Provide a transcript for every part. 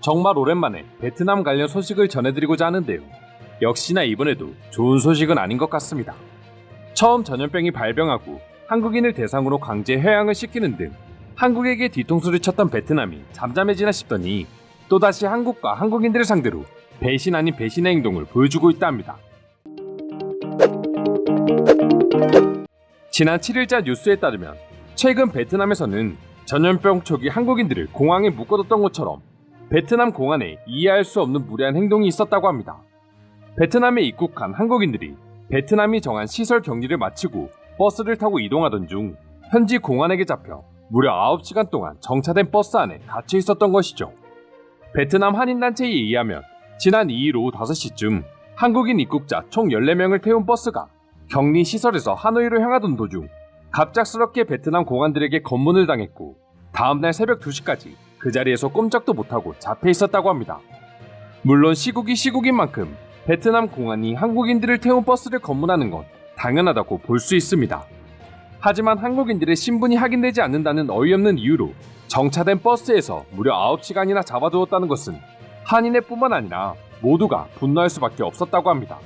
정말 오랜만에 베트남 관련 소식을 전해드리고자 하는데요. 역시나 이번에도 좋은 소식은 아닌 것 같습니다. 처음 전염병이 발병하고 한국인을 대상으로 강제 해양을 시키는 등 한국에게 뒤통수를 쳤던 베트남이 잠잠해지나 싶더니 또다시 한국과 한국인들을 상대로 배신 아닌 배신의 행동을 보여주고 있다 합니다. 지난 7일자 뉴스에 따르면 최근 베트남에서는 전염병 초기 한국인들을 공항에 묶어뒀던 것처럼 베트남 공안에 이해할 수 없는 무례한 행동이 있었다고 합니다. 베트남에 입국한 한국인들이 베트남이 정한 시설 격리를 마치고 버스를 타고 이동하던 중 현지 공안에게 잡혀 무려 9시간 동안 정차된 버스 안에 갇혀 있었던 것이죠. 베트남 한인단체에 의하면 지난 2일 오후 5시쯤 한국인 입국자 총 14명을 태운 버스가 격리시설에서 하노이로 향하던 도중 갑작스럽게 베트남 공안들에게 검문을 당했고 다음날 새벽 2시까지 그 자리에서 꼼짝도 못하고 잡혀 있었다고 합니다. 물론 시국이 시국인 만큼 베트남 공안이 한국인들을 태운 버스를 검문하는 건 당연하다고 볼 수 있습니다. 하지만 한국인들의 신분이 확인되지 않는다는 어이없는 이유로 정차된 버스에서 무려 9시간이나 잡아두었다는 것은 한인회 뿐만 아니라 모두가 분노할 수밖에 없었다고 합니다.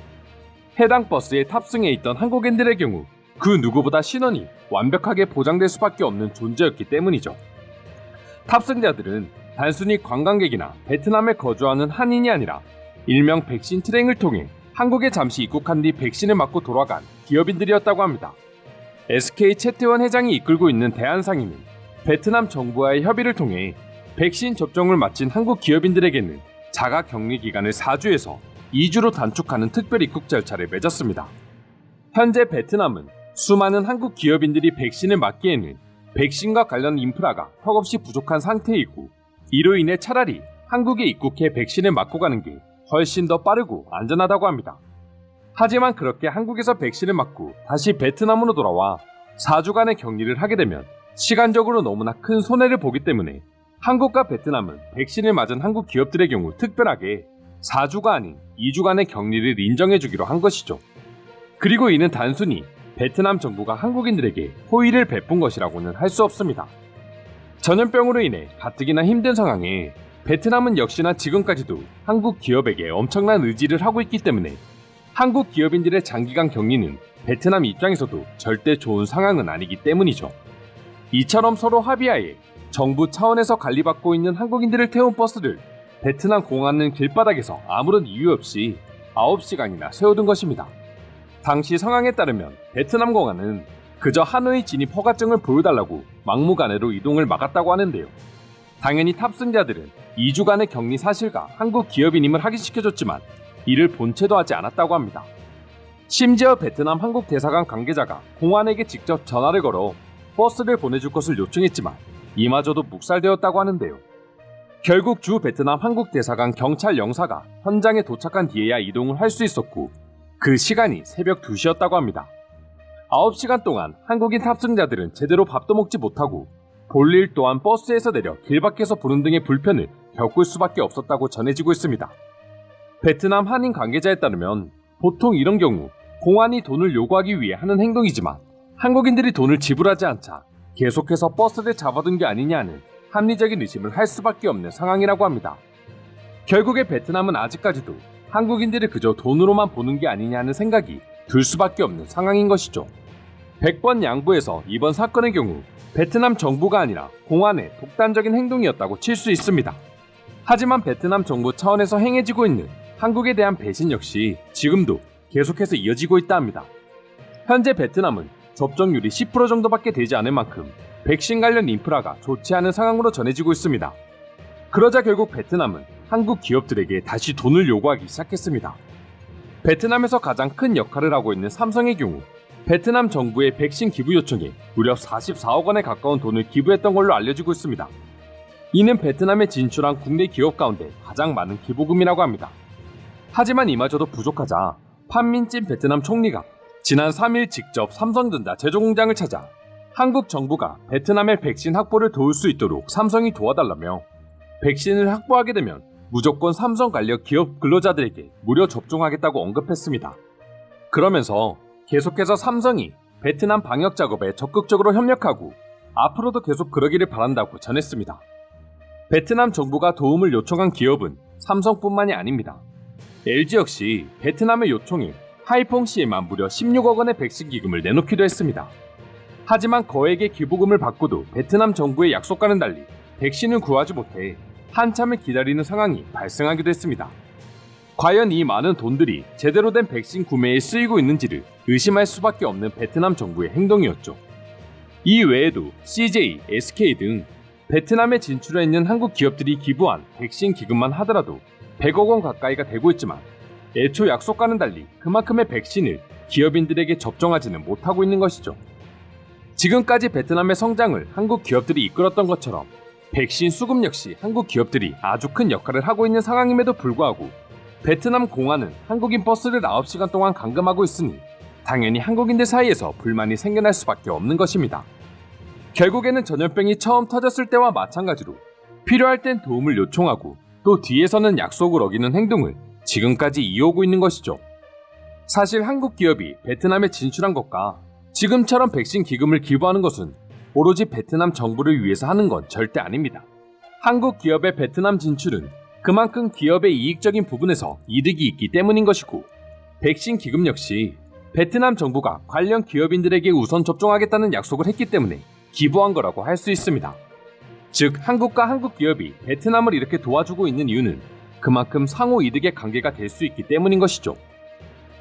해당 버스에 탑승해 있던 한국인들의 경우 그 누구보다 신원이 완벽하게 보장될 수밖에 없는 존재였기 때문이죠. 탑승자들은 단순히 관광객이나 베트남에 거주하는 한인이 아니라 일명 백신 트랙을 통해 한국에 잠시 입국한 뒤 백신을 맞고 돌아간 기업인들이었다고 합니다. SK 채태원 회장이 이끌고 있는 대한상인은 베트남 정부와의 협의를 통해 백신 접종을 마친 한국 기업인들에게는 자가 격리 기간을 4주에서 2주로 단축하는 특별 입국 절차를 맺었습니다. 현재 베트남은 수많은 한국 기업인들이 백신을 맞기에는 백신과 관련 인프라가 턱없이 부족한 상태이고 이로 인해 차라리 한국에 입국해 백신을 맞고 가는 게 훨씬 더 빠르고 안전하다고 합니다. 하지만 그렇게 한국에서 백신을 맞고 다시 베트남으로 돌아와 4주간의 격리를 하게 되면 시간적으로 너무나 큰 손해를 보기 때문에 한국과 베트남은 백신을 맞은 한국 기업들의 경우 특별하게 4주가 아닌 2주간의 격리를 인정해주기로 한 것이죠. 그리고 이는 단순히 베트남 정부가 한국인들에게 호의를 베푼 것이라고는 할 수 없습니다. 전염병으로 인해 가뜩이나 힘든 상황에 베트남은 역시나 지금까지도 한국 기업에게 엄청난 의지를 하고 있기 때문에 한국 기업인들의 장기간 격리는 베트남 입장에서도 절대 좋은 상황은 아니기 때문이죠. 이처럼 서로 합의하에 정부 차원에서 관리받고 있는 한국인들을 태운 버스를 베트남 공안은 길바닥에서 아무런 이유 없이 9시간이나 세워둔 것입니다. 당시 상황에 따르면 베트남 공안은 그저 하노이 진입 허가증을 보여달라고 막무가내로 이동을 막았다고 하는데요. 당연히 탑승자들은 2주간의 격리 사실과 한국 기업인임을 확인시켜줬지만 이를 본체도 하지 않았다고 합니다. 심지어 베트남 한국 대사관 관계자가 공안에게 직접 전화를 걸어 버스를 보내줄 것을 요청했지만 이마저도 묵살되었다고 하는데요. 결국 주 베트남 한국 대사관 경찰 영사가 현장에 도착한 뒤에야 이동을 할 수 있었고 그 시간이 새벽 2시였다고 합니다. 9시간 동안 한국인 탑승자들은 제대로 밥도 먹지 못하고 볼일 또한 버스에서 내려 길 밖에서 보는 등의 불편을 겪을 수밖에 없었다고 전해지고 있습니다. 베트남 한인 관계자에 따르면 보통 이런 경우 공안이 돈을 요구하기 위해 하는 행동이지만 한국인들이 돈을 지불하지 않자 계속해서 버스를 잡아둔 게 아니냐는 합리적인 의심을 할 수밖에 없는 상황이라고 합니다. 결국에 베트남은 아직까지도 한국인들이 그저 돈으로만 보는 게 아니냐는 생각이 들 수밖에 없는 상황인 것이죠. 100번 양보해서 이번 사건의 경우 베트남 정부가 아니라 공안의 독단적인 행동이었다고 칠 수 있습니다. 하지만 베트남 정부 차원에서 행해지고 있는 한국에 대한 배신 역시 지금도 계속해서 이어지고 있다 합니다. 현재 베트남은 접종률이 10% 정도밖에 되지 않을 만큼 백신 관련 인프라가 좋지 않은 상황으로 전해지고 있습니다. 그러자 결국 베트남은 한국 기업들에게 다시 돈을 요구하기 시작했습니다. 베트남에서 가장 큰 역할을 하고 있는 삼성의 경우 베트남 정부의 백신 기부 요청에 무려 44억 원에 가까운 돈을 기부했던 걸로 알려지고 있습니다. 이는 베트남에 진출한 국내 기업 가운데 가장 많은 기부금이라고 합니다. 하지만 이마저도 부족하자 판민진 베트남 총리가 지난 3일 직접 삼성전자 제조공장을 찾아 한국 정부가 베트남의 백신 확보를 도울 수 있도록 삼성이 도와달라며 백신을 확보하게 되면 무조건 삼성 관련 기업 근로자들에게 무료 접종하겠다고 언급했습니다. 그러면서 계속해서 삼성이 베트남 방역 작업에 적극적으로 협력하고 앞으로도 계속 그러기를 바란다고 전했습니다. 베트남 정부가 도움을 요청한 기업은 삼성뿐만이 아닙니다. LG 역시 베트남의 요청에 하이퐁시에만 무려 16억 원의 백신 기금을 내놓기도 했습니다. 하지만 거액의 기부금을 받고도 베트남 정부의 약속과는 달리 백신을 구하지 못해 한참을 기다리는 상황이 발생하기도 했습니다. 과연 이 많은 돈들이 제대로 된 백신 구매에 쓰이고 있는지를 의심할 수밖에 없는 베트남 정부의 행동이었죠. 이 외에도 CJ, SK 등 베트남에 진출해 있는 한국 기업들이 기부한 백신 기금만 하더라도 100억 원 가까이가 되고 있지만 애초 약속과는 달리 그만큼의 백신을 기업인들에게 접종하지는 못하고 있는 것이죠. 지금까지 베트남의 성장을 한국 기업들이 이끌었던 것처럼 백신 수급 역시 한국 기업들이 아주 큰 역할을 하고 있는 상황임에도 불구하고 베트남 공안은 한국인 버스를 9시간 동안 감금하고 있으니 당연히 한국인들 사이에서 불만이 생겨날 수밖에 없는 것입니다. 결국에는 전염병이 처음 터졌을 때와 마찬가지로 필요할 땐 도움을 요청하고 또 뒤에서는 약속을 어기는 행동을 지금까지 이어오고 있는 것이죠. 사실 한국 기업이 베트남에 진출한 것과 지금처럼 백신 기금을 기부하는 것은 오로지 베트남 정부를 위해서 하는 건 절대 아닙니다. 한국 기업의 베트남 진출은 그만큼 기업의 이익적인 부분에서 이득이 있기 때문인 것이고 백신 기금 역시 베트남 정부가 관련 기업인들에게 우선 접종하겠다는 약속을 했기 때문에 기부한 거라고 할 수 있습니다. 즉 한국과 한국 기업이 베트남을 이렇게 도와주고 있는 이유는 그만큼 상호 이득의 관계가 될 수 있기 때문인 것이죠.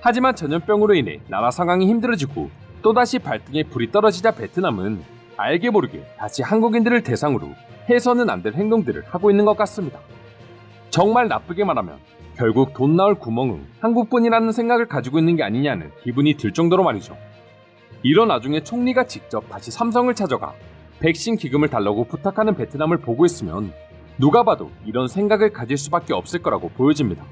하지만 전염병으로 인해 나라 상황이 힘들어지고 또다시 발등에 불이 떨어지자 베트남은 알게 모르게 다시 한국인들을 대상으로 해서는 안 될 행동들을 하고 있는 것 같습니다. 정말 나쁘게 말하면 결국 돈 나올 구멍은 한국뿐이라는 생각을 가지고 있는 게 아니냐는 기분이 들 정도로 말이죠. 이런 와중에 총리가 직접 다시 삼성을 찾아가 백신 기금을 달라고 부탁하는 베트남을 보고 있으면 누가 봐도 이런 생각을 가질 수밖에 없을 거라고 보여집니다.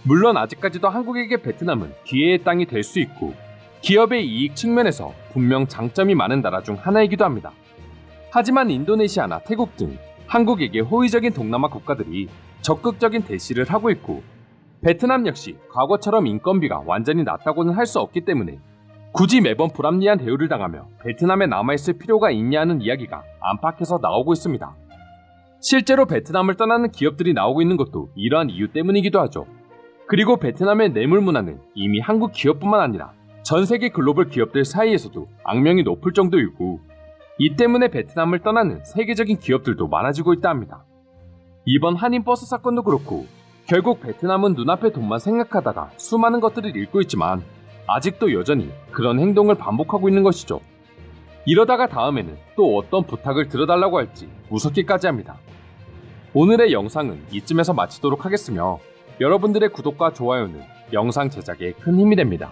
물론 아직까지도 한국에게 베트남은 기회의 땅이 될 수 있고 기업의 이익 측면에서 분명 장점이 많은 나라 중 하나이기도 합니다. 하지만 인도네시아나 태국 등 한국에게 호의적인 동남아 국가들이 적극적인 대시를 하고 있고 베트남 역시 과거처럼 인건비가 완전히 낮다고는 할 수 없기 때문에 굳이 매번 불합리한 대우를 당하며 베트남에 남아있을 필요가 있냐는 이야기가 안팎에서 나오고 있습니다. 실제로 베트남을 떠나는 기업들이 나오고 있는 것도 이러한 이유 때문이기도 하죠. 그리고 베트남의 뇌물 문화는 이미 한국 기업뿐만 아니라 전 세계 글로벌 기업들 사이에서도 악명이 높을 정도이고 이 때문에 베트남을 떠나는 세계적인 기업들도 많아지고 있다 합니다. 이번 한인버스 사건도 그렇고 결국 베트남은 눈앞의 돈만 생각하다가 수많은 것들을 잃고 있지만 아직도 여전히 그런 행동을 반복하고 있는 것이죠. 이러다가 다음에는 또 어떤 부탁을 들어달라고 할지 무섭기까지 합니다. 오늘의 영상은 이쯤에서 마치도록 하겠으며 여러분들의 구독과 좋아요는 영상 제작에 큰 힘이 됩니다.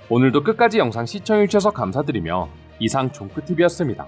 오늘도 끝까지 영상 시청해주셔서 감사드리며 이상 종크TV였습니다.